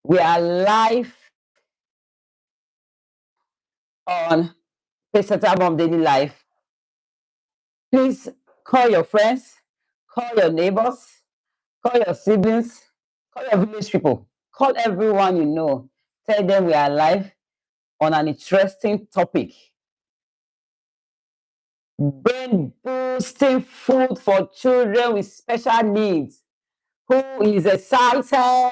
We are live on Pacesetter Mom Daily Life. Please call your friends, call your neighbors, call your siblings, call your village people, call everyone you know. Tell them we are live on an interesting topic. Brain boosting food for children with special needs. Who is excited?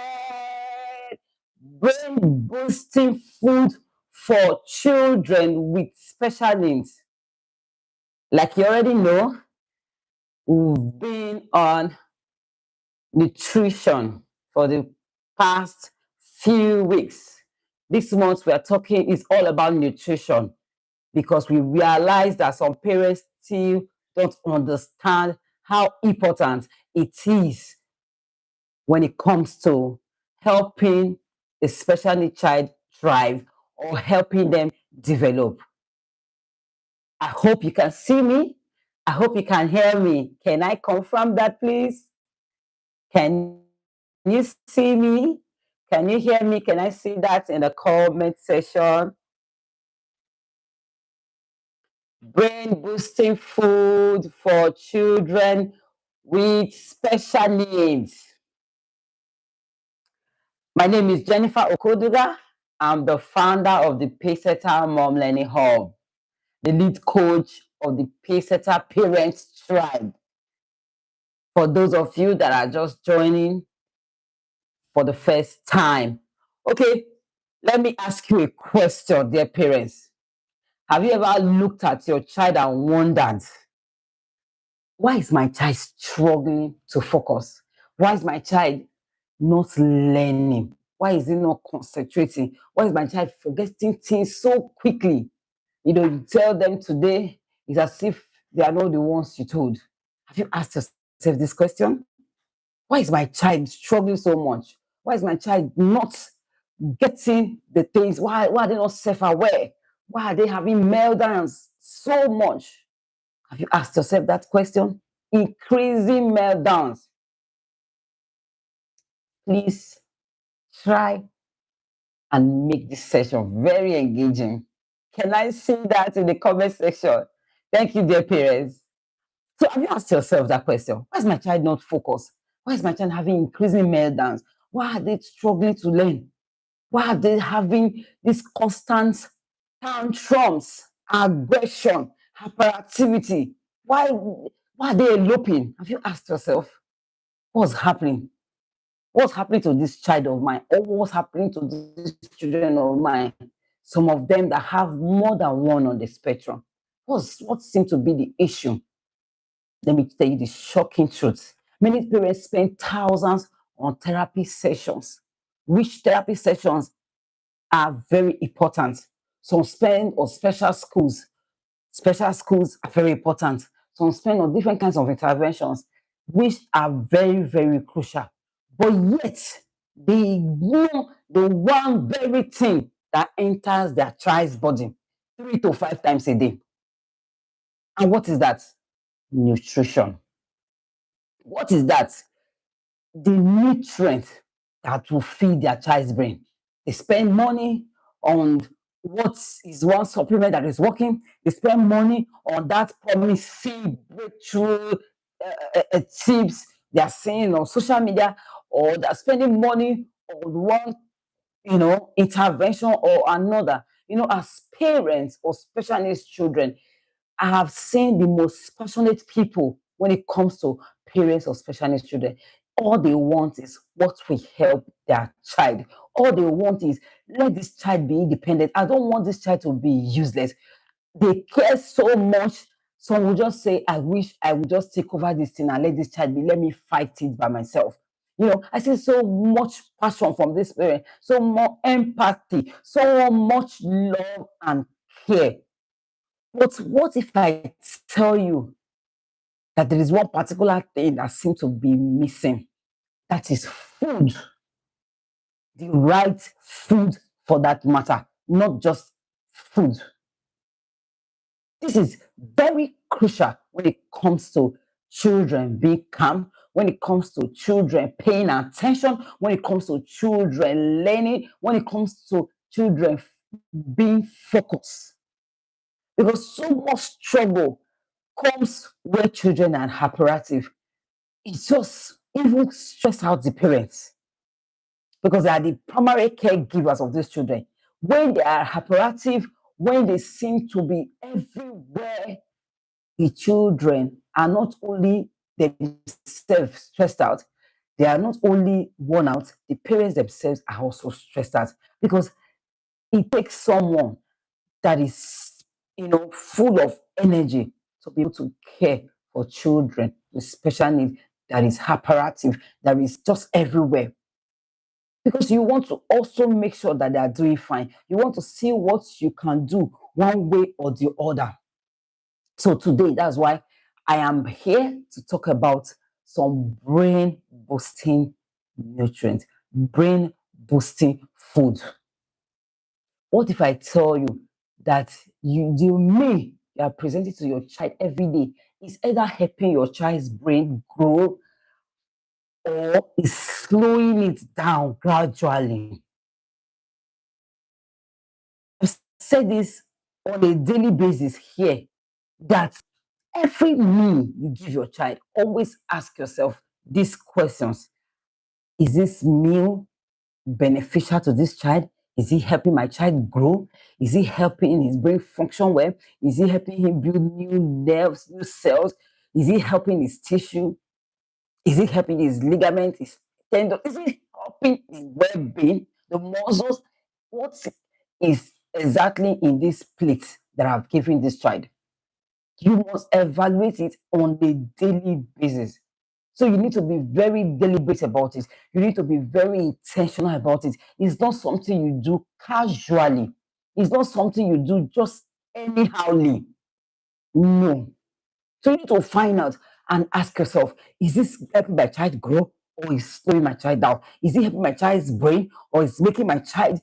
Brain boosting food for children with special needs. Like you already know, we've been on nutrition for the past few weeks. This month we are talking is all about nutrition because we realize that some parents still don't understand how important it is when it comes to helping a special needs child thrive or helping them develop. I hope you can see me. I hope you can hear me. Can I confirm that, please? Can you see me? Can you hear me? Can I see that in the comment section? Brain boosting food for children with special needs. My name is Jennifer Okoduga. I'm the founder of the Pacesetter Mom Learning Hub, the lead coach of the Pacesetter Parents Tribe. For those of you that are just joining for the first time, okay, let me ask you a question, dear parents. Have you ever looked at your child and wondered, why is my child struggling to focus? Why is my child not learning? Why is he not concentrating? Why is my child forgetting things so quickly? You tell them today, it's as if they are not the ones you told. Have you asked yourself this question? Why is my child struggling so much? Why is my child not getting the things? Why are they not self-aware? Why are they having meltdowns so much? Have you asked yourself that question? Increasing meltdowns. Please try and make this session very engaging. Can I see that in the comment section? Thank you, dear parents. So have you asked yourself that question? Why is my child not focused? Why is my child having increasing meltdowns? Why are they struggling to learn? Why are they having these constant tantrums, aggression, hyperactivity? Why are they eloping? Have you asked yourself what's happening? What's happening to this child of mine? Or what's happening to these children of mine? Some of them that have more than one on the spectrum. What seems to be the issue? Let me tell you the shocking truth. Many parents spend thousands on therapy sessions, which therapy sessions are very important. Some spend on special schools. Special schools are very important. Some spend on different kinds of interventions, which are very, very crucial. But yet, they know the one very thing that enters their child's body 3 to 5 times a day. And what is that? Nutrition. What is that? The nutrient that will feed their child's brain. They spend money on what is one supplement that is working. They spend money on that promising breakthrough tips they are seeing on social media, or they're spending money on one, intervention or another. As parents of special needs children, I have seen the most passionate people when it comes to parents of special needs children. All they want is what will help their child. All they want is let this child be independent. I don't want this child to be useless. They care so much. Some will just say, I wish I would just take over this thing and let this child be. Let me fight it by myself. I see so much passion from this parent, so more empathy, so much love and care. But what if I tell you that there is one particular thing that seems to be missing? That is food. The right food for that matter, not just food. This is very crucial when it comes to children being calm, when it comes to children paying attention, when it comes to children learning, when it comes to children being focused. Because so much struggle comes where children are hyperactive. It just even stress out the parents because they are the primary caregivers of these children. When they are hyperactive, when they seem to be everywhere, the children are not only themselves stressed out, they are not only worn out, the parents themselves are also stressed out because it takes someone that is, full of energy to be able to care for children with special needs that is hyperactive, that is just everywhere. Because you want to also make sure that they are doing fine. You want to see what you can do one way or the other. So today, that's why I am here to talk about some brain boosting nutrients, brain boosting food. What if I tell you that the meal you are presenting to your child every day is either helping your child's brain grow or is slowing it down gradually? I say this on a daily basis here that every meal you give your child, always ask yourself these questions. Is this meal beneficial to this child? Is it helping my child grow? Is it helping his brain function well? Is it helping him build new nerves, new cells? Is it helping his tissue? Is it helping his ligament, his tendon? Is it helping his well-being, the muscles? What is exactly in this plate that I've given this child? You must evaluate it on a daily basis. So you need to be very deliberate about it. You need to be very intentional about it. It's not something you do casually. It's not something you do just anyhowly. No. So you need to find out and ask yourself, is this helping my child grow or is slowing my child down? Is it helping my child's brain or is making my child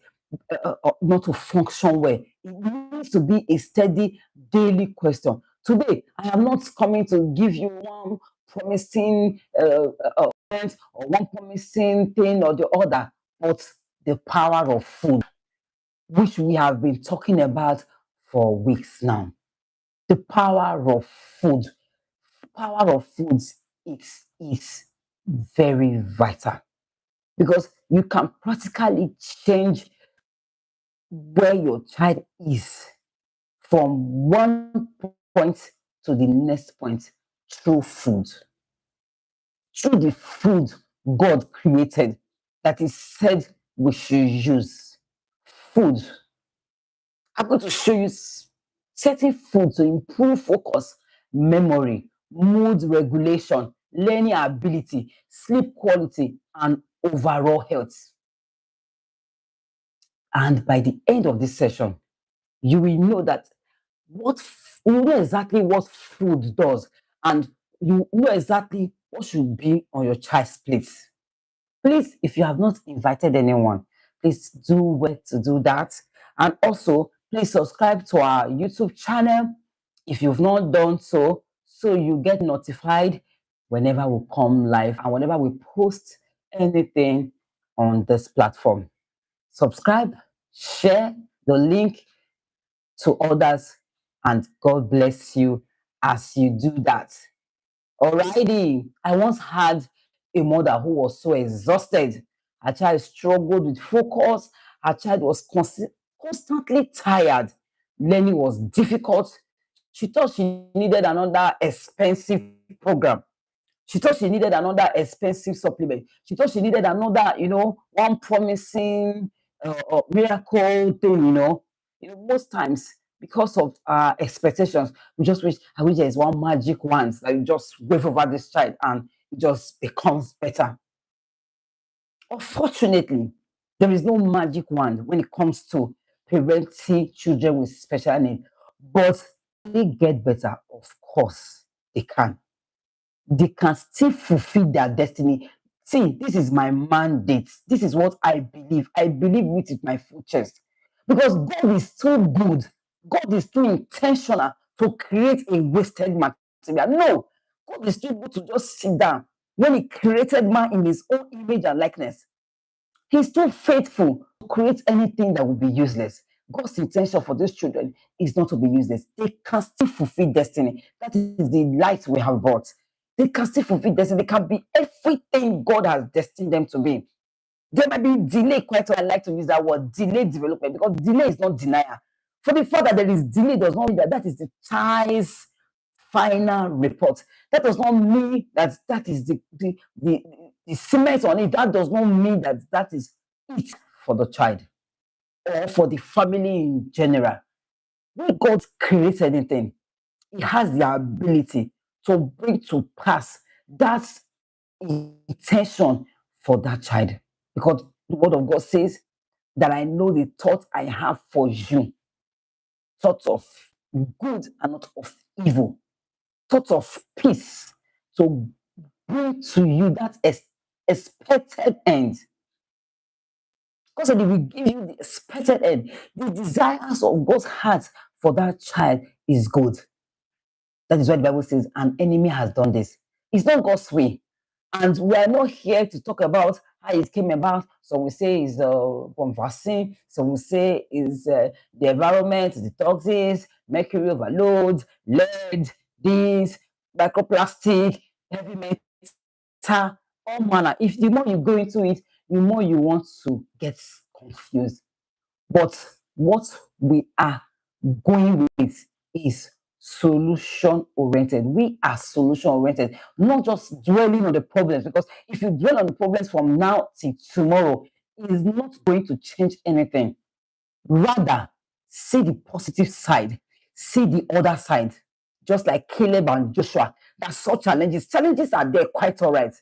not to function well? It needs to be a steady daily question. Today, I am not coming to give you one promising or one promising thing or the other, but the power of food, which we have been talking about for weeks now. The power of food. Power of foods is very vital because you can practically change where your child is from one point to the next point through food, through the food God created that is said we should use. Food. I'm going to show you certain food to improve focus, memory, mood regulation, learning ability, sleep quality, and overall health. And by the end of this session, you will know that you know exactly what food does, and you know exactly what should be on your child's plate. Please, if you have not invited anyone, please do well to do that. And also, please subscribe to our YouTube channel if you've not done so, so you get notified whenever we come live and whenever we post anything on this platform. Subscribe, share the link to others, and God bless you as you do that. Alrighty. I once had a mother who was so exhausted. Her child struggled with focus. Her child was constantly tired. Learning was difficult. She thought she needed another expensive program. She thought she needed another expensive supplement. She thought she needed another, one promising miracle thing, most times because of our expectations, we just wish, I wish there is one magic wand that you just wave over this child and it just becomes better. Unfortunately, there is no magic wand when it comes to parenting children with special needs. But they get better, of course, they can. They can still fulfill their destiny. See, this is my mandate. This is what I believe. I believe it with my full chest. Because God is too good. God is too intentional to create a wasted material. No, God is too good to just sit down when he created man in his own image and likeness. He's too faithful to create anything that will be useless. God's intention for these children is not to be useless. They can still fulfill destiny. That is the light we have brought. They can still fulfill destiny. They can be everything God has destined them to be. There might be delay, quite I like to use that word, delayed development, because delay is not denial. For the fact that there is delay does not mean that that is the child's final report. That does not mean that that is the cement on it. That does not mean that that is it for the child or for the family in general. When God creates anything, He has the ability to bring to pass that intention for that child. Because the word of God says that I know the thought I have for you, thoughts of good and not of evil, thoughts of peace, to bring to you that expected end. God said, He will give you the expected end. The desires of God's heart for that child is good. That is why the Bible says an enemy has done this. It's not God's way. And we are not here to talk about how it came about. Some will say it's from vaccine. Some will say it's the environment, the toxins, mercury overload, lead, this, microplastic, heavy metal, all manner. If the more you go into it, the more you want to get confused. But what we are going with is solution oriented. We are solution oriented, not just dwelling on the problems. Because if you dwell on the problems from now till tomorrow, it is not going to change anything. Rather, see the positive side, see the other side. Just like Caleb and Joshua, that saw challenges. Challenges are there, quite all right.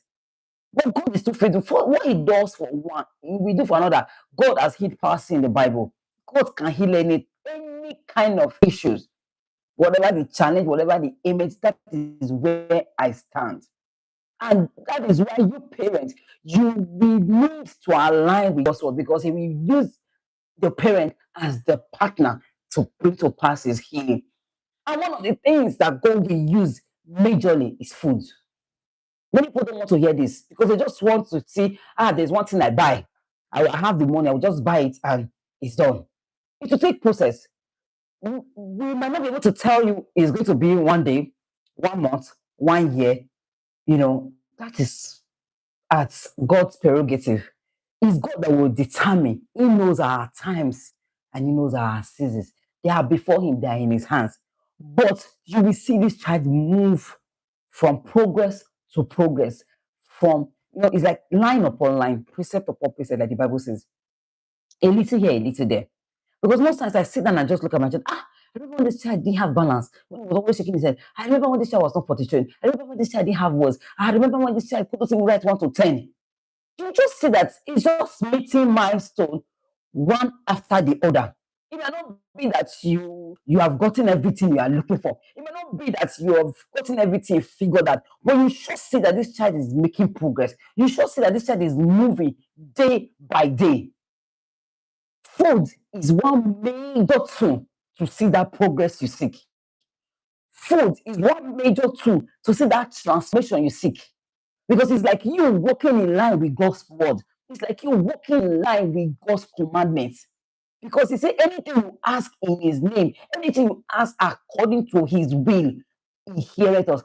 But God is too faithful. For what He does for one, we do for another. God has healed person in the Bible. God can heal any kind of issues, whatever the challenge, whatever the image. That is where I stand, and that is why you parents, you will need to align with God's word, because He will use the parent as the partner to bring to pass His healing. And one of the things that God will use majorly is food. Many people don't want to hear this because they just want to see, there's one thing I buy. I will have the money, I will just buy it and it's done. It will take process. We might not be able to tell you it's going to be 1 day, 1 month, 1 year. That is at God's prerogative. It's God that will determine. He knows our times and He knows our seasons. They are before Him, they are in His hands. But you will see this child move from progress to progress. It's like line upon line, precept upon precept, like the Bible says. A little here, a little there. Because most times I sit down and just look at my child. I remember when this child didn't have balance. When he was always shaking his head. I remember when this child was not potty trained. I remember when this child didn't have words. I remember when this child couldn't even write 1 to 10. You just see that it's just meeting milestone one after the other. It may not be that you have gotten everything you are looking for. It may not be that you have gotten everything figured out, but you should see that this child is making progress. You should see that this child is moving day by day. Food is one major tool to see that progress you seek. Food is one major tool to see that transformation you seek. Because it's like you walking in line with God's word. It's like you walking in line with God's commandments. Because He said, anything you ask in His name, anything you ask according to His will, He heareth us.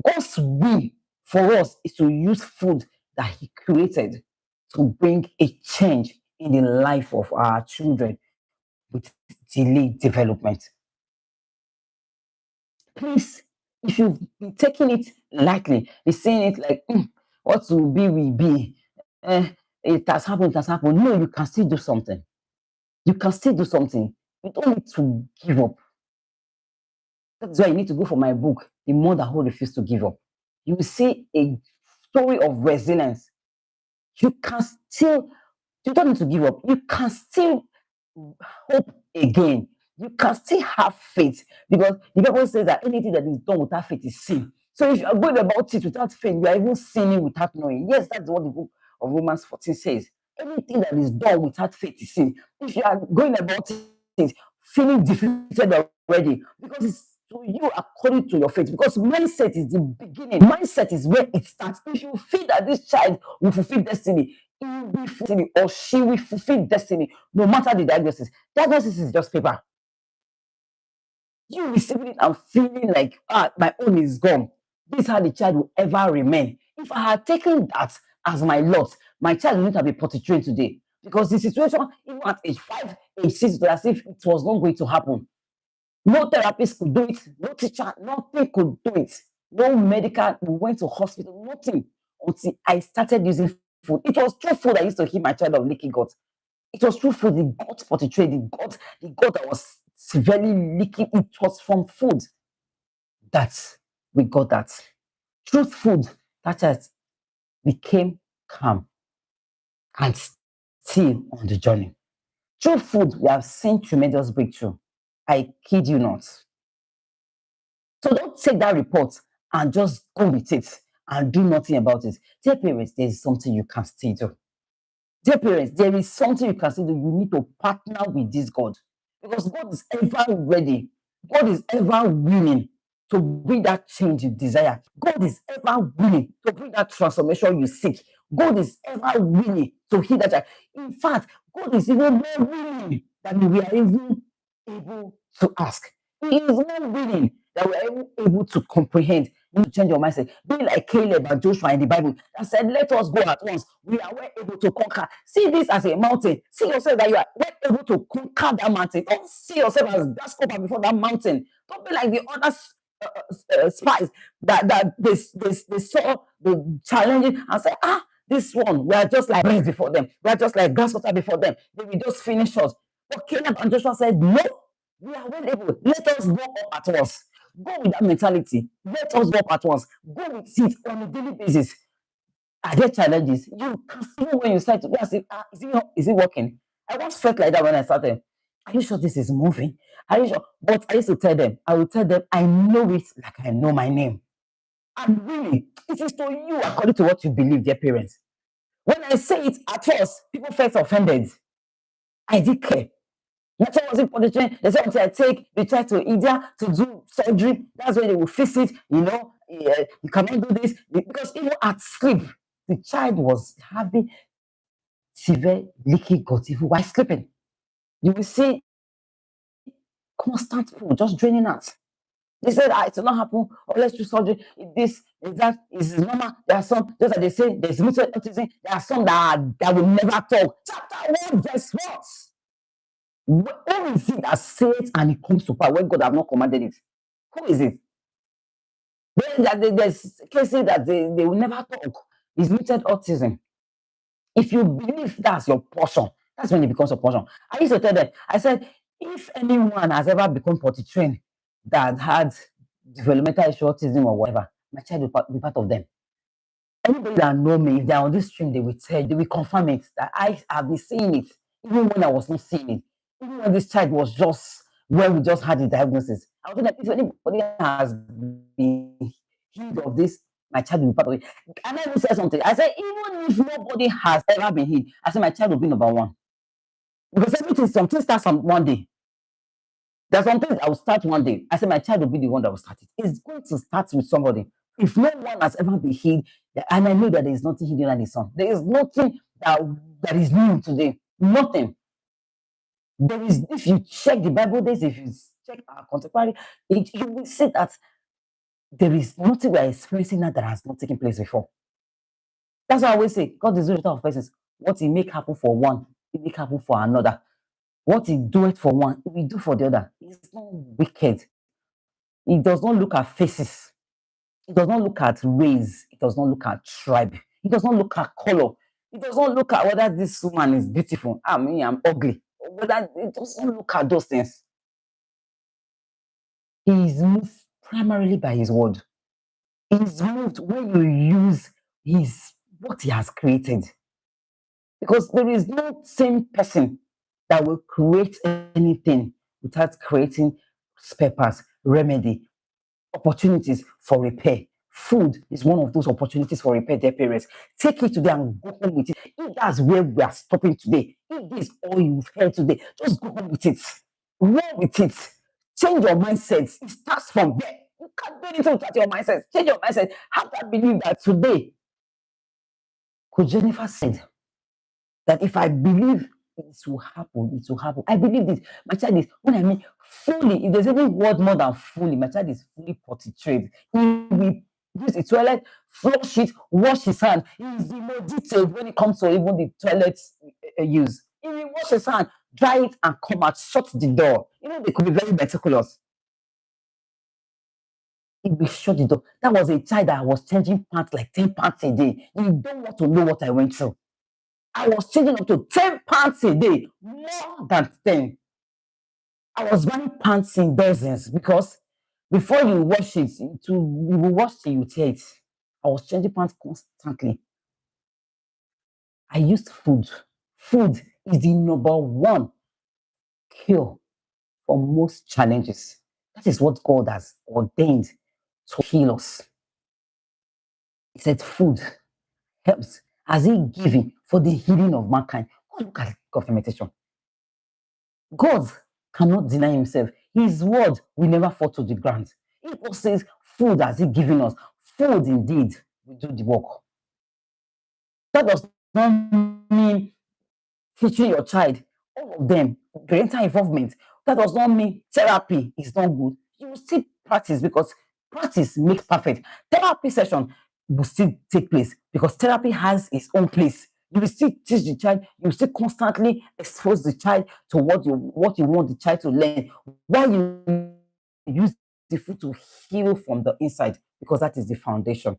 God's will for us is to use food that He created to bring a change in the life of our children with delayed development. Please, if you've been taking it lightly, be saying it like, what will be. It has happened, it has happened. No, you can still do something. You can still do something. You don't need to give up. That's why you need to go for my book, The Mother Who Refused to Give Up. You will see a story of resilience. You can still, you don't need to give up. You can still hope again. You can still have faith, because the Bible says that anything that is done without faith is sin. So if you are going about it without faith, you are even sinning without knowing. Yes, that's what the book of Romans 14 says. Anything that is done without faith is sin. If you are going about it feeling defeated already, because it's to you according to your faith, because mindset is the beginning. Mindset is where it starts. If you feel that this child will fulfill destiny, he will be fulfilling, or she will fulfill destiny, no matter the diagnosis. Diagnosis is just paper. You receiving it and feeling like, my own is gone. This is how the child will ever remain. If I had taken that as my lot, my child would not have been potty trained today. Because the situation, even at age 5, age 6, was as if it was not going to happen. No therapist could do it, no teacher, nothing could do it. No medical, we went to hospital, nothing, until I started using food. It was through food I used to heal my child of leaky gut. It was through food, the gut potty trained, the gut that was severely leaking. It was from food that we got that. Through food, that child became calm and still on the journey. Through food, we have seen tremendous breakthrough. I kid you not. So don't take that report and just go with it and do nothing about it. Dear parents, there is something you can still do. Dear parents, there is something you can still do. You need to partner with this God, because God is ever ready. God is ever willing to bring that change you desire. God is ever willing to bring that transformation you seek. God is ever willing to heal that child. In fact, God is even more willing than we are even able to ask. He is more willing that we are able to comprehend. You need to change your mindset. Be like Caleb and Joshua in the Bible that said, "Let us go at once. We are well able to conquer." See this as a mountain. See yourself that you are well able to conquer that mountain. Don't see yourself as grasshopper before that mountain. Don't be like the other spies that they saw the challenging and say, this one, we are just like birds before them. We are just like grasshopper before them. They will just finish us. But Caleb and Joshua said, no, we are well able. Let us go up at once. Go with that mentality. Let us go up at once. Go with it on a daily basis. Are there challenges? You can see when you start to ask, is it working? I once felt like that when I started. Are you sure this is moving? Are you sure? But I used to tell them, I will tell them, I know it like I know my name. And really, it is to you according to what you believe, dear parents. When I say it at first, people felt offended. I did care. That's why I was important. They said until I take the child to India to do surgery, that's when they will fix it. You cannot do this. Because even at sleep, the child was having severe leaky gut even while sleeping. You will see constant food just draining out. They said, it will not happen, or let's do surgery. If this is that is normal. There are some, just like they say, there's mutual autism. There are some that will never talk. Chapter 1, verse 1. Who is it that says and it comes to power when God have not commanded it? Who is it? There's cases that they will never talk. It's muted autism. If you believe that's your portion, that's when it becomes a portion. I used to tell them, I said, if anyone has ever become potty trained that had developmental issue, autism or whatever, my child will be part of them. Anybody that know me, if they're on this stream, they will confirm it that I have been seeing it, even when I was not seeing it. Even when this child was just when we just had the diagnosis. I was like, if anybody has been healed of this, my child will be part of it. And I will say something. I said, even if nobody has ever been healed, I said my child will be number one. Because something starts on one day. There's something that will start one day. I said my child will be the one that will start it. It's going to start with somebody. If no one has ever been healed, and I know that there is nothing hidden under the sun. There is nothing that is new today. Nothing. There is, if you check the Bible days, if you check our contemporary, you will see that there is nothing we are experiencing now that has not taken place before. That's why I always say God is the author of persons. What he make happen for one, he make happen for another. What he do it for one, he will do for the other. He's not wicked. He does not look at faces. He does not look at race. He does not look at tribe. He does not look at color. He does not look at whether this woman is beautiful. I'm ugly. Whether he doesn't look at those things. He is moved primarily by his word. He is moved when you use what he has created. Because there is no same person that will create anything without creating spare parts, remedy, opportunities for repair. Food is one of those opportunities for repair, dear parents. Take it today and go home with it. If that's where we are stopping today, if this is all you've heard today, just go home with it. Roll with it. change your mindset. It starts from there. You can't do anything without your mindset. Change your mindset. Have that belief that today, Coach Jennifer said that if I believe it will happen, it will happen. I believe this. My child is, when I mean fully, if there's any word more than fully, my child is fully portrayed. He will use the toilet, flush it, wash his hand. He is the more detailed when it comes to even the toilet use. He will wash his hand, dry it, and come out, shut the door. You know, they could be very meticulous. He will shut the door. That was a child that was changing pants like 10 pants a day. You don't want to know what I went through. I was changing up to 10 pants a day, more than 10. I was buying pants in dozens because before you wash it, you will wash till you tear it. I was changing pants constantly. I used food. Food is the number one cure for most challenges. That is what God has ordained to heal us. He said food helps. Has He given for the healing of mankind? Oh, look at God fermentation. God cannot deny himself. His word will never fall to the ground. He God says, food has He given us. Food indeed will do the work. That does not mean teaching your child, all of them, parental involvement. That does not mean therapy is not good. You will still practice because practice makes perfect. Therapy session will still take place because therapy has its own place. You will still teach the child, you will still constantly expose the child to what you want the child to learn while you use the food to heal from the inside because that is the foundation.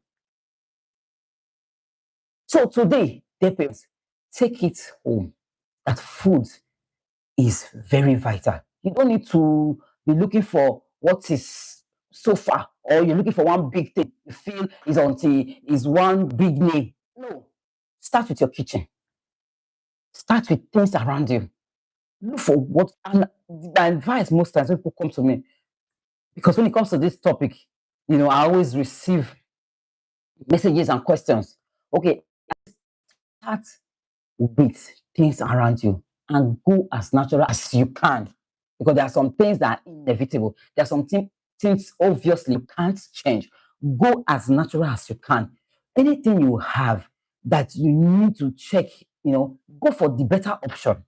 So today, dear parents, take it home that food is very vital. You don't need to be looking for what is so far, or you're looking for one big thing you feel is one big name. No. Start with your kitchen. Start with things around you. Look for what, and my advice most times when people come to me, because when it comes to this topic, I always receive messages and questions. Okay, start with things around you and go as natural as you can. Because there are some things that are inevitable. There are some things obviously you can't change. Go as natural as you can. Anything you have that you need to check, go for the better option.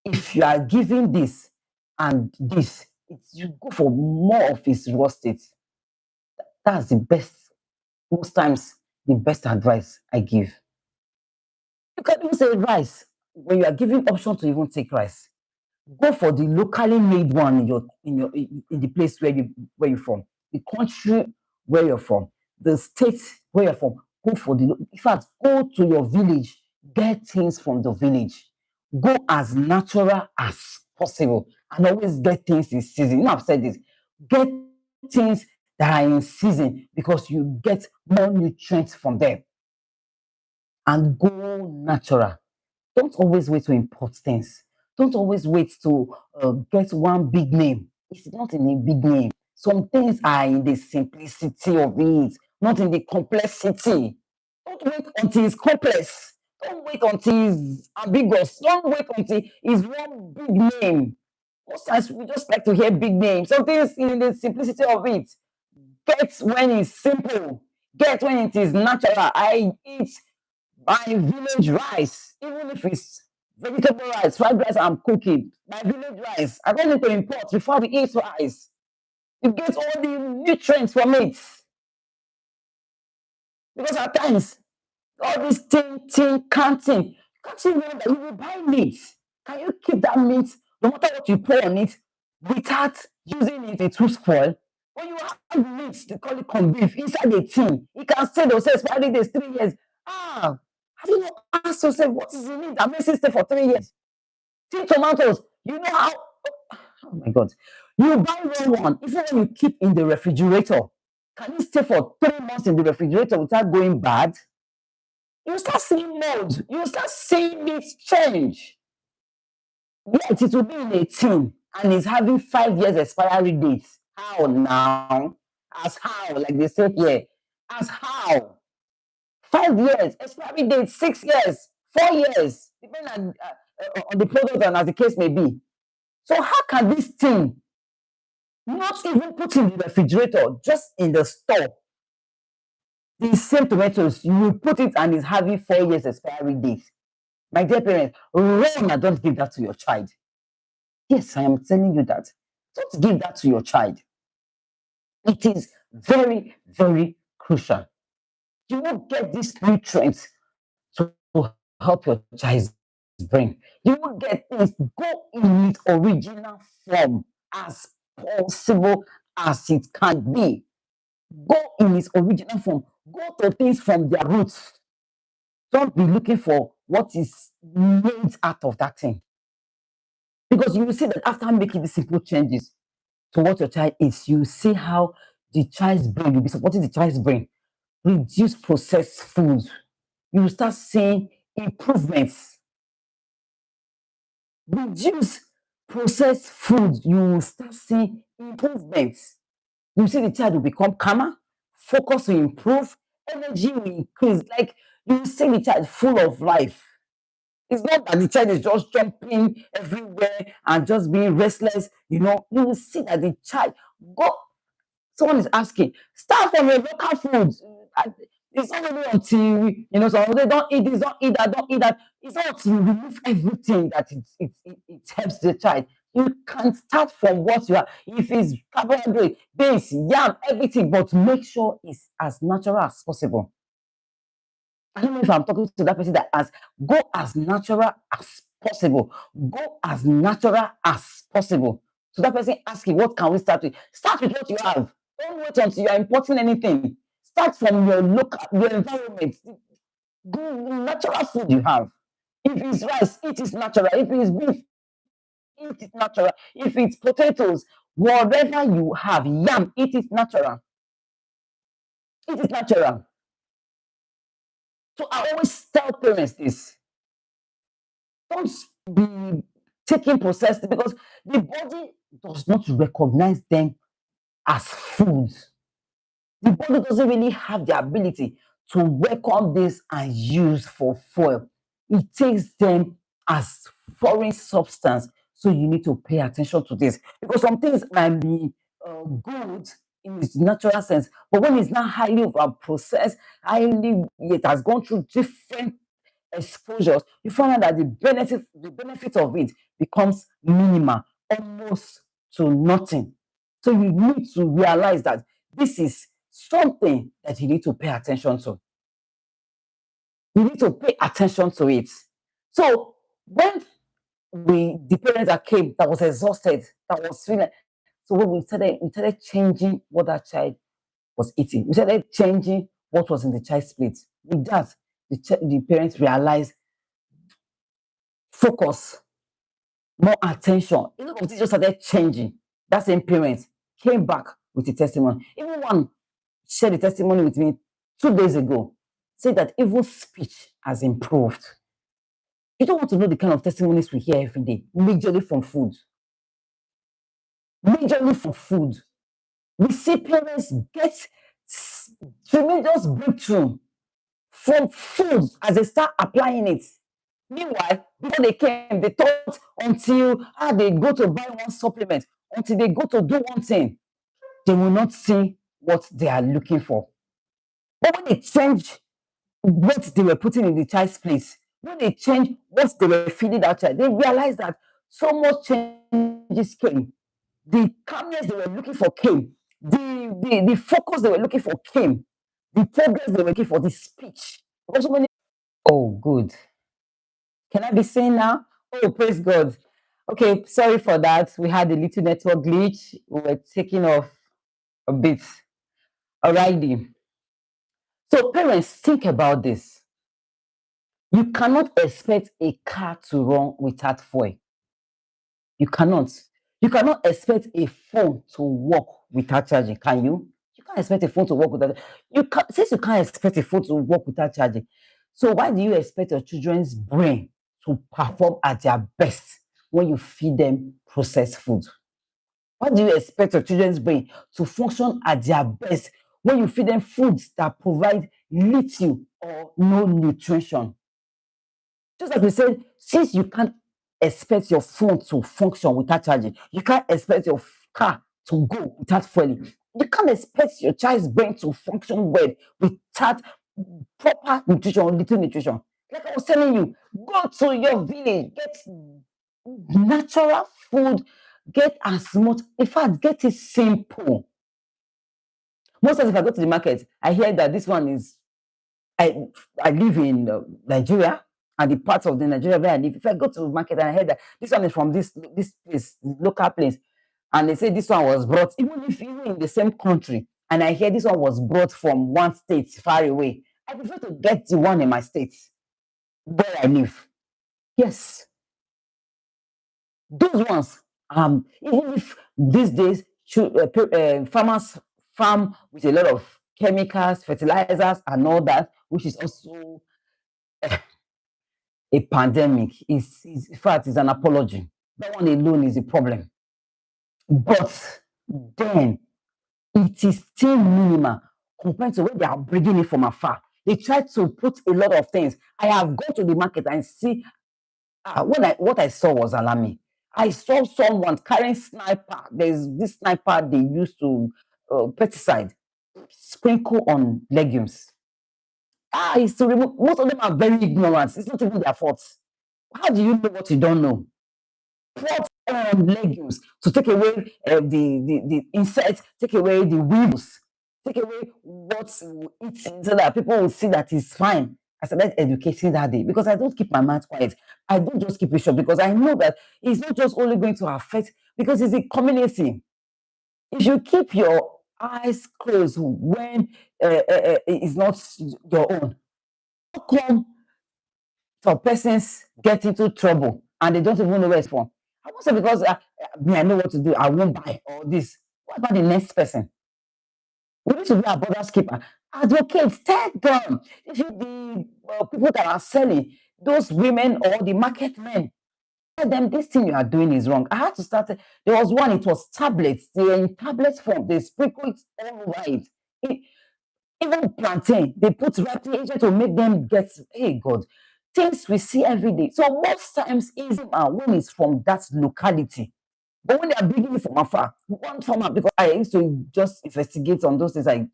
If you are giving this and this, you go for more of its raw state. That's the best, most times, the best advice I give. You can even say rice when you are giving option to even take rice. Go for the locally made one in the place where you're from, the country where you're from, the state where you're from. Go for in fact, go to your village, get things from the village. Go as natural as possible and always get things in season. I've said this. Get things that are in season because you get more nutrients from them. And go natural. Don't always wait to import things. Don't always wait to get one big name. It's not in a big name. Some things are in the simplicity of it, not in the complexity. Don't wait until it's complex. Don't wait until it's ambiguous. Don't wait until it's one big name. Most times we just like to hear big names. Some things in the simplicity of it. Get when it's simple. Get when it is natural. I eat my village rice, even if it's vegetable rice, fried rice I'm cooking, my village rice. I don't need to import before we eat rice. You get all the nutrients from it. Because at times, all this can't you know that you will buy meat? Can you keep that meat, no matter what you put on it, without using it to spoil? When you have meat, they call it corned beef, inside a tin, it can stay, they'll say expiry days 3 years. Have you not asked yourself what is in it that makes it stay for 3 years? Tin tomatoes, you know how, oh my God. You buy one, even when you keep in the refrigerator, can it stay for 3 months in the refrigerator without going bad? You start seeing mold. You start seeing it change. Yet it will be in a tin and it's having 5 years expiry date. How now? As how? Like they say here. As how? 5 years, expiry date, 6 years, 4 years, depending on the product and as the case may be. So how can this thing not even put in the refrigerator, just in the store? The same tomatoes, you will put it and it's having 4 years expiry date. My dear parents, run and don't give that to your child. Yes, I am telling you that. Don't give that to your child. It is very, very crucial. You won't get these nutrients to help your child's brain. You will get this. Go in its original form as possible as it can be. Go in its original form. Go to things from their roots. Don't be looking for what is made out of that thing. Because you will see that after making the simple changes to what your child is, you see how the child's brain, you'll be supporting the child's brain. Reduce processed foods. You will start seeing improvements. Reduce processed food. You will start seeing improvements. You see the child will become calmer, focus will improve, energy will increase. Like you will see the child full of life. It's not that the child is just jumping everywhere and just being restless. You will see that the child go. Someone is asking, start from your local foods. It's not only until some they don't eat this, don't eat that, don't eat that. It's not until you remove everything that it helps the child. You can start from what you have. If it's carbohydrate, beans, yam, everything, but make sure it's as natural as possible. I don't know if I'm talking to that person that has go as natural as possible. Go as natural as possible. So that person asking, what can we start with? Start with what you have. Don't wait until you are importing anything. Start from your local, your environment. Go natural food you have. If it's rice, it is natural. If it's beef, it is natural. If it's potatoes, whatever you have, yam, it is natural. It is natural. So I always tell parents this. Don't be taking processed because the body does not recognize them as food. The body doesn't really have the ability to welcome this and use for fuel. It takes them as foreign substance. So you need to pay attention to this because some things might be good in its natural sense, but when it's not highly over processed, highly it has gone through different exposures, you find out that the benefit of it becomes minimal, almost to nothing. So you need to realize that this is something that you need to pay attention to. You need to pay attention to it. So when the parents that came that was exhausted, that was feeling, so when we started changing what that child was eating, we started changing what was in the child's plate. With that, the parents realized focus, more attention. A lot of things just started changing. That same parent came back with a testimony. Even one shared a testimony with me 2 days ago, said that even speech has improved. You don't want to know the kind of testimonies we hear every day, majorly from food. Majorly from food. We see parents get tremendous breakthrough from food as they start applying it. Meanwhile, before they came, they thought until they go to buy one supplement, until they go to do one thing, they will not see what they are looking for. But when they change what they were putting in the child's place, when they change what they were feeding that child, they realized that so much changes came. The calmness they were looking for came. The focus they were looking for came. The progress they were looking for, the speech. Oh, good. Can I be seen now? Oh, praise God. Okay, sorry for that. We had a little network glitch. We were taking off a bit. Alrighty. So, parents, think about this. You cannot expect a car to run without fuel. You cannot. You cannot expect a phone to work without charging, can you? You can't expect a phone to work without. Since you can't expect a phone to work without charging, so why do you expect your children's brain to perform at their best when you feed them processed food? Why do you expect your children's brain to function at their best when you feed them foods that provide little or no nutrition? Just like we said, since you can't expect your phone to function without charging. You can't expect your car to go without fueling. You can't expect your child's brain to function well without proper nutrition, little nutrition. Like I was telling you, go to your village, get natural food, get as much, in fact, get it simple. Most times, if I go to the market, I hear that this one is, I I live in Nigeria, and the part of the Nigeria where I live. If I go to the market and I hear that this one is from this place, local place, and they say this one was brought, even in the same country, and I hear this one was brought from one state far away, I prefer to get the one in my state where I live. Yes, those ones. Even if these days farmers farm with a lot of chemicals, fertilizers, and all that, which is also a pandemic, is in fact is an apology. That one alone is a problem. But then it is still minimal compared to where they are bringing it from afar. They try to put a lot of things. I have gone to the market and see what I saw was alarming. I saw someone carrying sniper. There's this sniper they used to pesticide sprinkle on legumes. It's to remove. Most of them are very ignorant. It's not even their fault. How do you know what you don't know? Put on legumes to take away the insects, take away the weevils, take away what will eat so that people will see that it's fine. I started educating that day because I don't keep my mouth quiet. I don't just keep it short because I know that it's not just only going to affect, because it's a community. If you keep your eyes closed when it's not your own, how come some persons get into trouble and they don't even know where it's from? I won't say because me, I know what to do, I won't buy all this. What about the next person? We need to be our brother's keeper. Advocates, tell them. If you the people that are selling, those women or the market men, tell them this thing you are doing is wrong. I had to start. There was one, it was tablets. They were in tablets form. They sprinkle it all over it. Even plantain, they put ripening agent to make them get, hey God, things we see every day. So most times is when it's from that locality. But when they are bringing it from afar, one farmer, because I used to just investigate on those things, I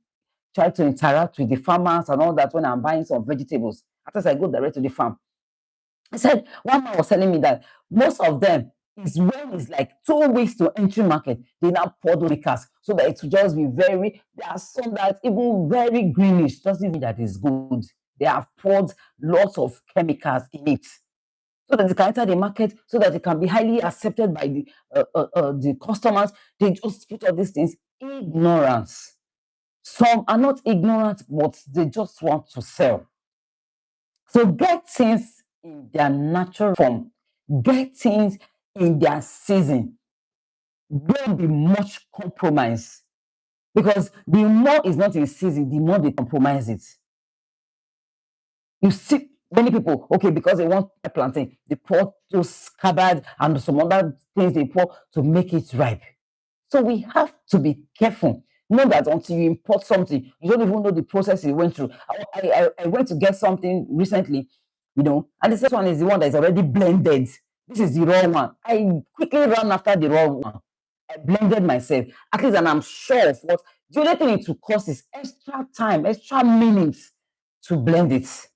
try to interact with the farmers and all that when I'm buying some vegetables. After I go direct to the farm, I said, one man was telling me that most of them is when it's like 2 weeks to entry market, they now pour those chemicals so that it will just be very, there are some that even very greenish, doesn't mean that is good. They have poured lots of chemicals in it so that it can enter the market, so that it can be highly accepted by the customers. They just put all these things. Ignorance. Some are not ignorant, but they just want to sell. So get things in their natural form, get things in their season. Don't be much compromise, because the more is not in season, the more they compromise it. You see many people, okay, because they want plantain, they pour those scabbard and some other things they pour to make it ripe. So we have to be careful. Know that until you import something, you don't even know the process it went through. I went to get something recently, and the first one is the one that is already blended. This is the raw one. I quickly ran after the raw one. I blended myself, at least, and I'm sure of what the only thing it will cost is extra time, extra minutes to blend it.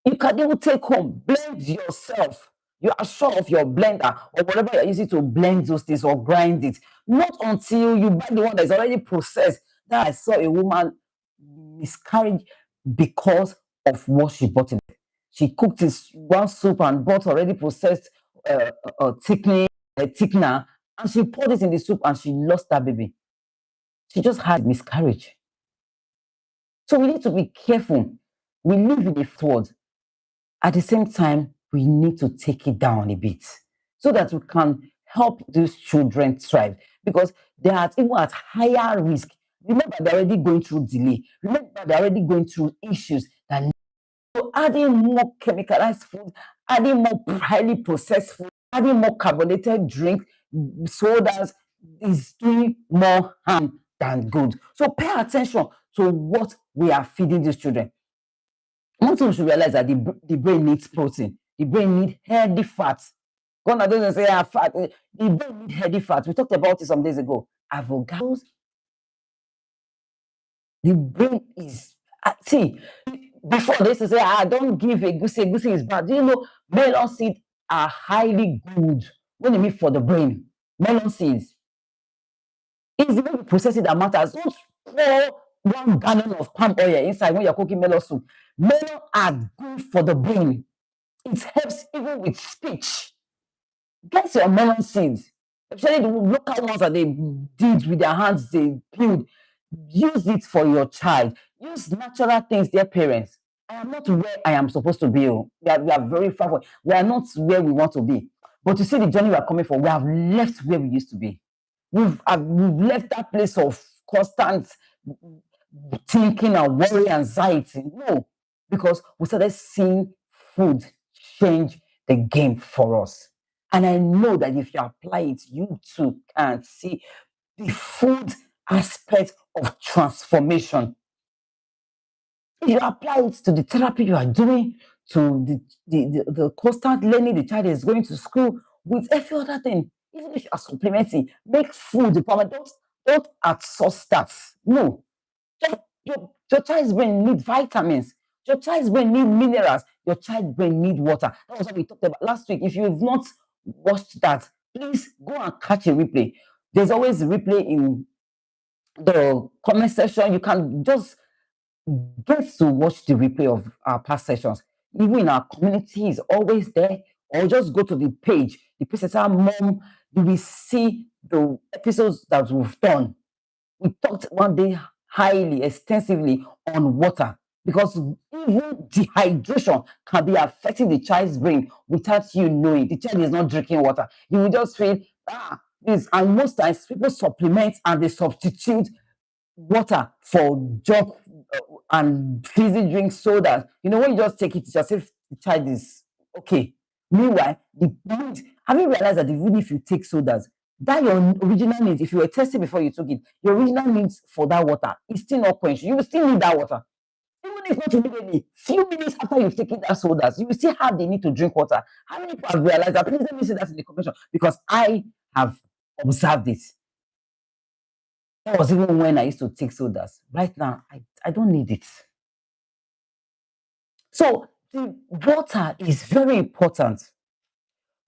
You can even take home, blend yourself. You are sure of your blender or whatever you're using to blend those things or grind it. Not until you buy the one that's already processed. That I saw a woman miscarriage because of what she bought in. She cooked this one soup and bought already processed thickener, and she poured it in the soup and she lost that baby. She just had miscarriage. So we need to be careful. We live in a world. At the same time, we need to take it down a bit so that we can help these children thrive, because they are even at higher risk. Remember, they're already going through delay. Remember, they're already going through issues that, so adding more chemicalized food, adding more highly processed food, adding more carbonated drink, sodas, is doing more harm than good. So pay attention to what we are feeding these children. One thing we should realize that the brain needs protein. The brain need healthy fats. Gonna doesn't say fat. The brain need healthy fats. We talked about it some days ago. Avocados. The brain is see before they used to say, don't give a goosey. Goosey is bad. Do you know melon seeds are highly good when they mean for the brain? Melon seeds. It's the way we process it that matters. Don't pour 1 gallon of palm oil inside when you're cooking melon soup. Melon are good for the brain. It helps even with speech. Get your melon seeds, especially the local ones that they did with their hands, they peeled. Use it for your child. Use natural things, dear parents. I am not where I am supposed to be. We are very far away. We are not where we want to be. But to see the journey we are coming for, we have left where we used to be. We've left that place of constant thinking and worry, anxiety. No, because we started seeing food change the game for us. And I know that if you apply it, you too can see the food aspect of transformation. If you apply it to the therapy you are doing, to the constant learning the child is going to school, with every other thing, even if you are supplementing, make food the problem. Don't outsource that. No. Your child's brain need vitamins. Your child's brain need minerals. Your child's brain need water. That was what we talked about last week. If you've not watched that, please go and catch a replay. There's always a replay in the comment section. You can just get to watch the replay of our past sessions. Even in our community is always there. Or just go to the page, the Presenter Mom. You will see the episodes that we've done. We talked one day highly, extensively on water, because even dehydration can be affecting the child's brain without you knowing. The child is not drinking water. You will just feel, this. And most times people supplement and they substitute water for junk and fizzy drink soda. When you just take it, it's as if the child is okay. Meanwhile, have you realized that even if you take sodas, that your original needs, if you were tested before you took it, your original needs for that water is still not quenched. You will still need that water. Even if not immediately, few minutes after you've taken that sodas, you will still have the need to drink water. How many people have realized that? Please let me say that in the comment, because I have observed it. That was even when I used to take sodas. Right now, I don't need it. So the water is very important.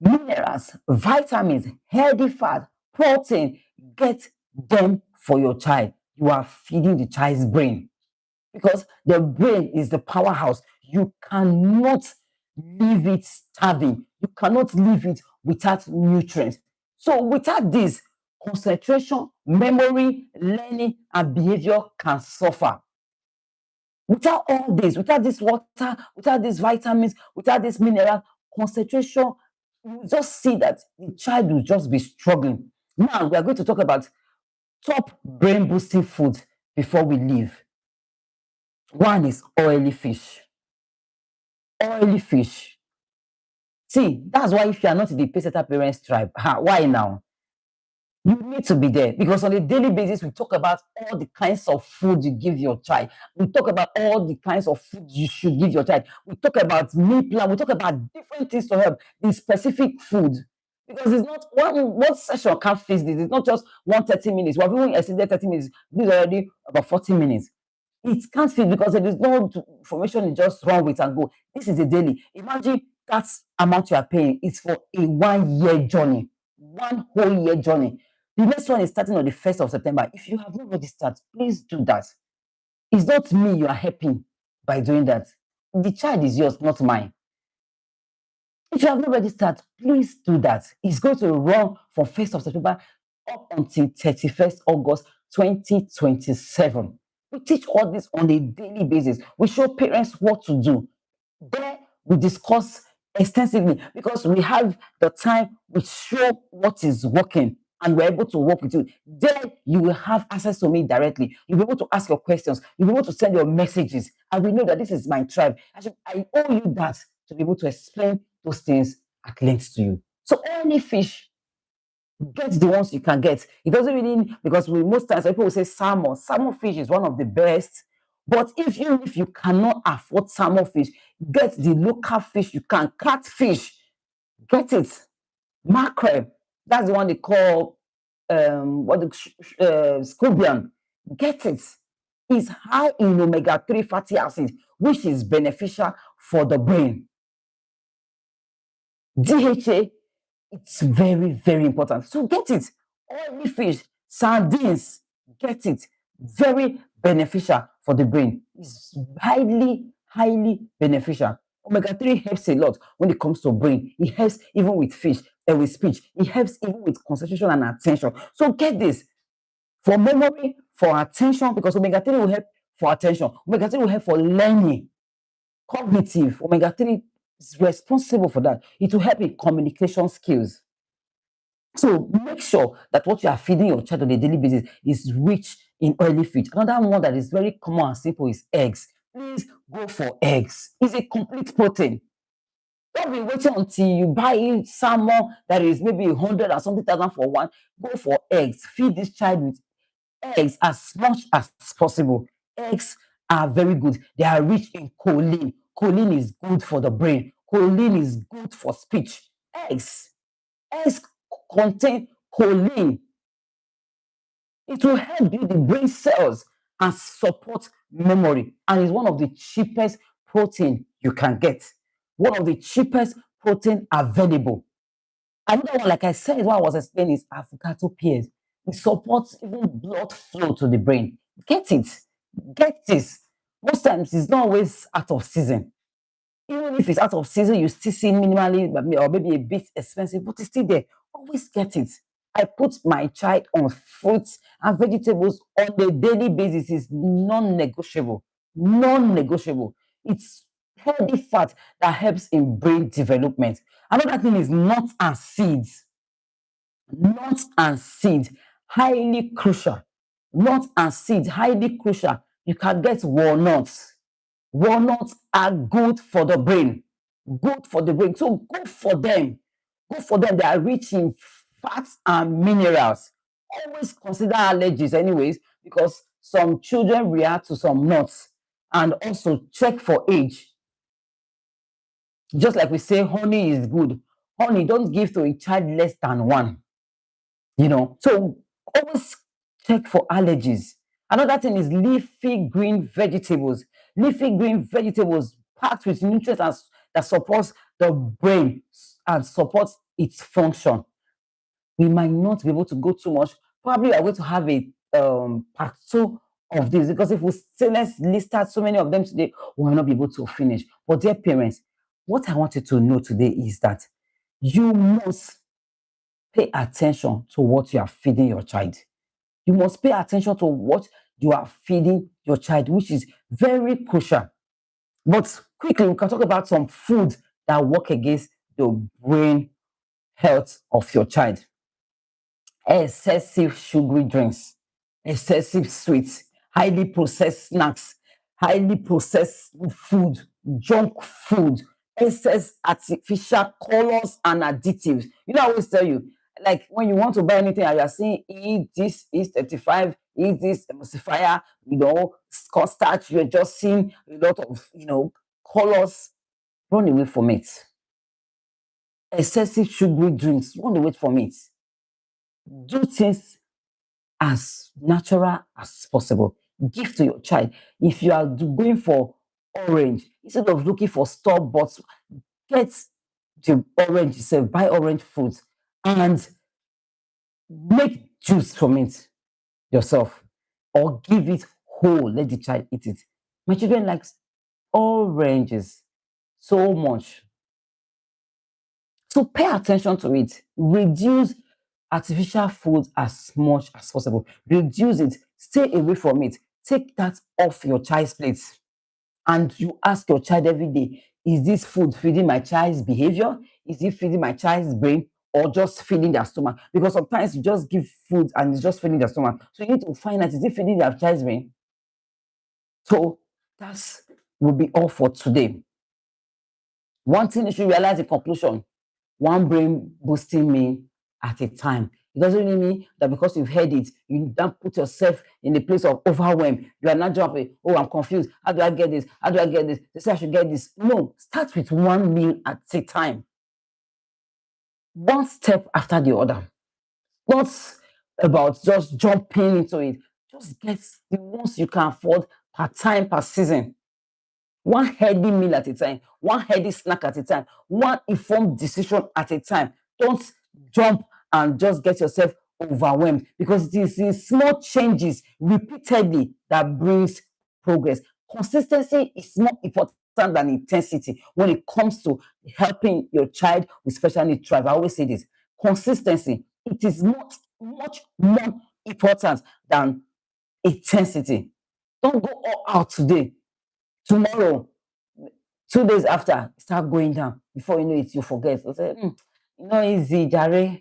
Minerals, vitamins, healthy fat, protein, get them for your child. You are feeding the child's brain, because the brain is the powerhouse. You cannot leave it starving. You cannot leave it without nutrients. So without this, concentration, memory, learning, and behavior can suffer. Without all this, without this water, without these vitamins, without this mineral, concentration, you just see that the child will just be struggling. Now, we are going to talk about top brain boosting food before we leave. One is oily fish. Oily fish. See, that's why if you are not in the Pacesetter Parents tribe, why now? You need to be there, because on a daily basis, we talk about all the kinds of food you give your child. We talk about all the kinds of food you should give your child. We talk about meal plan. We talk about different things to help the specific food. Because it's not one session can't fix this. It's not just 130 minutes. We have even exceeded 30 minutes. This is already about 40 minutes. It can't fit, because there is no information you just run with and go. This is a daily. Imagine that amount you are paying is for a 1 year journey, 1 whole year journey. The next one is starting on the 1st of September. If you have not registered, please do that. It's not me you are helping by doing that. The child is yours, not mine. If you have not registered, please do that. It's going to run from 1st of September up until 31st August 2027. We teach all this on a daily basis. We show parents what to do. There we discuss extensively, because we have the time. We show what is working, and we're able to work with you. There you will have access to me directly. You'll be able to ask your questions. You'll be able to send your messages. And we know that this is my tribe. I owe you that, to be able to explain those things at length to you. So only fish, get the ones you can get. It doesn't really, because most times people will say salmon. Salmon fish is one of the best, But if you cannot afford salmon fish, get the local fish you can. Catfish, get it. Mackerel, that's the one they call scorpion. Get it. It's high in omega-3 fatty acids, which is beneficial for the brain. DHA, it's very, very important. So get it. Oily fish, sardines, get it. Very beneficial for the brain. It's highly, highly beneficial. Omega-3 helps a lot when it comes to brain. It helps even with fish and with speech. It helps even with concentration and attention. So get this for memory, for attention, because omega-3 will help for attention. Omega-3 will help for learning, cognitive. Omega-3 is responsible for that. It will help in communication skills. So make sure that what you are feeding your child on a daily basis is rich in oily fish. Another one that is very common and simple is eggs. Please go for eggs. It's a complete protein. Don't be waiting until you buy salmon that is maybe 100 or something thousand for one. Go for eggs. Feed this child with eggs as much as possible. Eggs are very good. They are rich in choline. Choline is good for the brain. Choline is good for speech. Eggs contain choline. It will help build the brain cells and support memory. And is one of the cheapest protein you can get. One of the cheapest protein available. Another one, like I said, what I was explaining is avocado pears. It supports even blood flow to the brain. Get it. Get this. Most times it's not always out of season. Even if it's out of season, you still see minimally or maybe a bit expensive, but it's still there. Always get it. I put my child on fruits and vegetables on a daily basis. It's non-negotiable. Non-negotiable. It's healthy fat that helps in brain development. Another thing is nuts and seeds. Nuts and seeds, highly crucial. Nuts and seeds, highly crucial. You can get walnuts. Walnuts are good for the brain. Good for the brain. So go for them. Go for them. They are rich in fats and minerals. Always consider allergies, anyways, because some children react to some nuts. And also check for age. Just like we say, honey is good. Honey, don't give to a child less than one. So always check for allergies. Another thing is leafy green vegetables. Leafy green vegetables packed with nutrients that supports the brain and supports its function. We might not be able to go too much. Probably we are going to have a part two of this, because if we say let's list out so many of them today, we will not be able to finish. But dear parents, what I want you to know today is that you must pay attention to what you are feeding your child. You must pay attention to what you are feeding your child, which is very crucial. But quickly, we can talk about some food that work against the brain health of your child. Excessive sugary drinks, excessive sweets, highly processed snacks, highly processed food, junk food, excess artificial colors and additives. I always tell you, like when you want to buy anything and you're saying, eat this, eat 35, eat this emulsifier, cornstarch, you're just seeing a lot of, colors. Run away from it. Excessive sugary drinks, run away from it. Do things as natural as possible. Give to your child. If you are going for orange, instead of looking for store bought, get the orange yourself, buy orange fruit and make juice from it yourself, or give it whole, let the child eat it. My children like oranges so much. So pay attention to it. Reduce artificial food as much as possible. Reduce it. Stay away from it. Take that off your child's plate. And you ask your child every day, is this food feeding my child's behavior? Is it feeding my child's brain? Or just feeding their stomach? Because sometimes you just give food and it's just feeding their stomach. So you need to find out, is it feeding their child's brain? So that will be all for today. One thing you should realize in conclusion, one brain boosting meal at a time. It doesn't really mean that because you've heard it, you don't put yourself in the place of overwhelm. You are not jumping. Oh, I'm confused. How do I get this? How do I get this? They say I should get this. No, start with one meal at a time, one step after the other. Not about just jumping into it. Just get the ones you can afford per time, per season. One healthy meal at a time, one healthy snack at a time, one informed decision at a time. Don't jump and just get yourself overwhelmed, because it is in small changes repeatedly that brings progress. Consistency is more important than intensity when it comes to helping your child with special needs thrive. I always say this: consistency, it is much more important than intensity. Don't go all out today. Tomorrow, 2 days after, start going down. Before you know it, you forget. You say, not easy, Jare.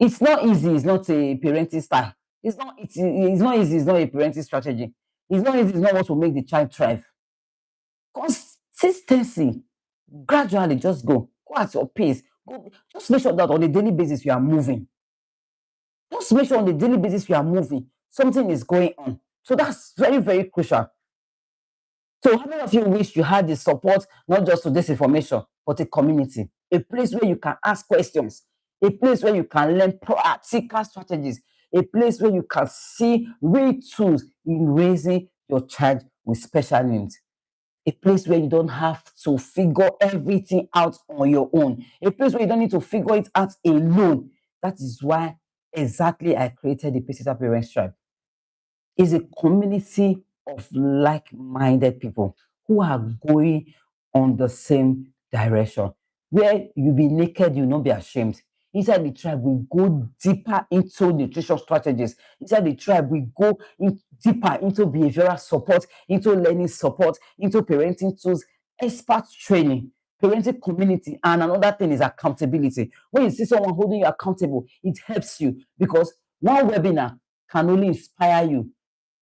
It's not easy. It's not a parenting style. It's not easy. It's not a parenting strategy. It's not easy. It's not what will make the child thrive. Consistency. Gradually, just go. Go at your pace. Go. Just make sure that on a daily basis you are moving. Just make sure on a daily basis you are moving. Something is going on. So that's very, very crucial. So how many of you wish you had the support, not just to this information, but a community, a place where you can ask questions, a place where you can learn practical strategies, a place where you can see real tools in raising your child with special needs, a place where you don't have to figure everything out on your own, a place where you don't need to figure it out alone. That is why exactly I created the Pacesetter Parents Tribe. Is a community of like-minded people who are going on the same direction. Where you be naked, you not be ashamed. Inside the tribe, we go deeper into nutrition strategies. Inside the tribe, we go deeper into behavioral support, into learning support, into parenting tools, expert training, parenting community, and another thing is accountability. When you see someone holding you accountable, it helps you, because one webinar can only inspire you,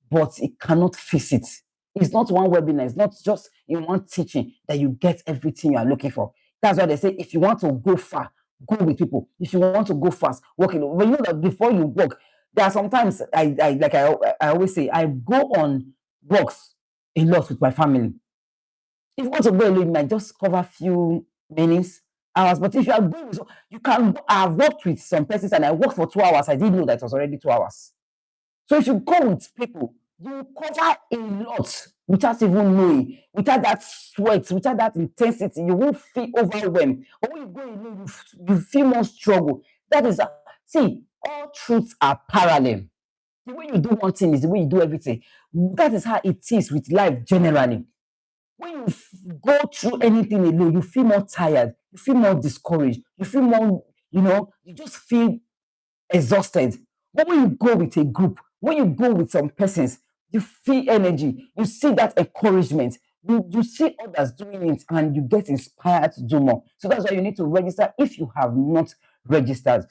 but it cannot fix it. It's not one webinar, it's not just in one teaching that you get everything you are looking for. That's why they say if you want to go far, go with people. If you want to go fast, walk in. But you know that before you walk, there are sometimes I always say, I go on walks a lot with my family. If you want to go alone, you might just cover a few minutes, hours. But if you are going, so you can. I've worked with some persons and I worked for 2 hours. I didn't know that it was already 2 hours. So if you go with people, you cover a lot without even knowing, without that sweat, without that intensity. You won't feel overwhelmed. But when you go alone, you feel more struggle. That is, see, all truths are parallel. The way you do one thing is the way you do everything. That is how it is with life generally. When you go through anything alone, you feel more tired, you feel more discouraged, you feel more, you just feel exhausted. But when you go with a group, when you go with some persons, you feel energy, you see that encouragement, you see others doing it, and you get inspired to do more. So that's why you need to register if you have not registered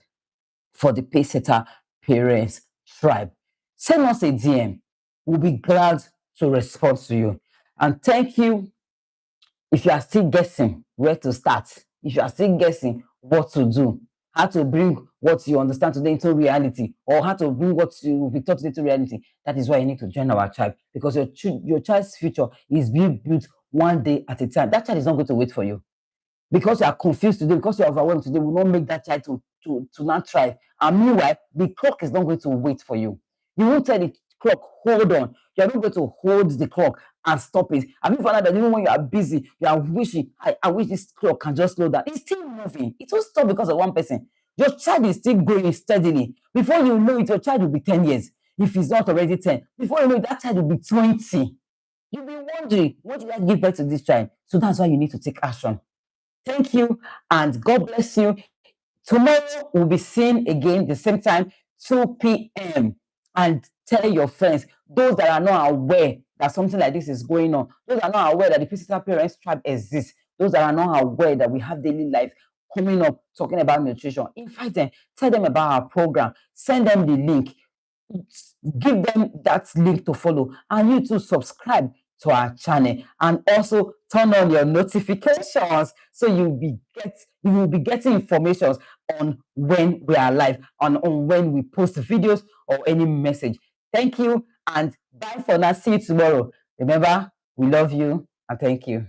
for the Pacesetter Parents Tribe. Send us a DM. We'll be glad to respond to you. And thank you if you are still guessing where to start, if you are still guessing what to do, how to bring what you understand today into reality, or how to bring what you've been taught into reality, that is why you need to join our tribe, because your child's future is being built one day at a time. That child is not going to wait for you. Because you are confused today, because you are overwhelmed today, will not make that child to not try. And meanwhile, the clock is not going to wait for you. You won't tell the clock, hold on. You are not going to hold the clock and stop it. Have you found out that even when you are busy, you are wishing, I wish this clock can just slow down. It's still moving. It will stop because of one person. Your child is still growing steadily. Before you know it, your child will be 10 years. If it's not already 10. Before you know it, that child will be 20. You'll be wondering, what did I give birth to this child? So that's why you need to take action. Thank you, and God bless you. Tomorrow we'll be seeing again the same time, 2 p.m. And tell your friends, those that are not aware that something like this is going on, those that are not aware that the Pacesetter Parents Tribe exists, those that are not aware that we have daily life coming up talking about nutrition, invite them, tell them about our program, send them the link, give them that link to follow, and you to subscribe to our channel, and also turn on your notifications so you will be getting information on when we are live and on when we post videos or any message. Thank you and bye for now. See you tomorrow. Remember, we love you and thank you.